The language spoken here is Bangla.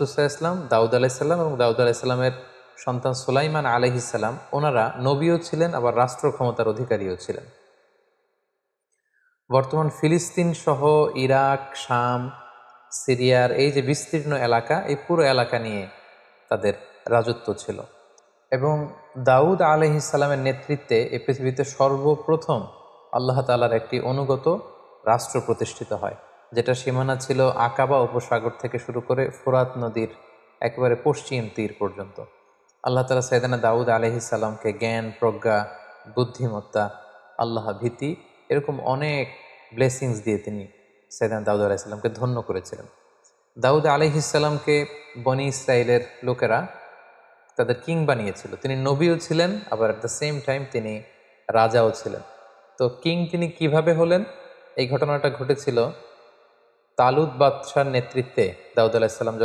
ইসলাম, দাউদ আলাইসাল্লাম এবং দাউদ আলাইসাল্লামের সন্তান সুলাইমান আলাইহিসাল্লাম, ওনারা নবীও ছিলেন আবার রাষ্ট্র ক্ষমতার অধিকারীও ছিলেন। বর্তমান ফিলিস্তিন সহ ইরাক, শাম, সিরিয়ার এই যে বিস্তীর্ণ এলাকা, এই পুরো এলাকা নিয়ে তাদের রাজত্ব ছিল। এবং দাউদ আলাইহিসসালামের নেতৃত্বে এই পৃথিবীতে সর্বপ্রথম আল্লাহ তাআলার একটি অনুগত রাষ্ট্র প্রতিষ্ঠিত হয়, যেটা সীমানা ছিল আকাবা উপসাগর থেকে শুরু করে ফোরাত নদীর একেবারে পশ্চিম তীর পর্যন্ত। আল্লাহ তাআলা সাইয়েদনা দাউদ আলাইহিসসালামকে জ্ঞান, প্রজ্ঞা, বুদ্ধিমত্তা, আল্লাহ ভীতি, এরকম অনেক ব্লেসিংস দিয়ে তিনি সাইয়েদনা দাউদ আলাইহিসসালামকে ধন্য করেছিলেন। দাউদ আলাইহিসসালামকে বনি ইসরায়েলের লোকেরা তাদের কিং বানিয়েছিল। তিনি নবীও ছিলেন, আবার অ্যাট দ্য সেম টাইম তিনি রাজাও ছিলেন। তো কিং তিনি কিভাবে হলেন? এই ঘটনাটা ঘটেছিল তালুত বাদশার নেতৃত্বে দাউদ আলাইহিস সালাম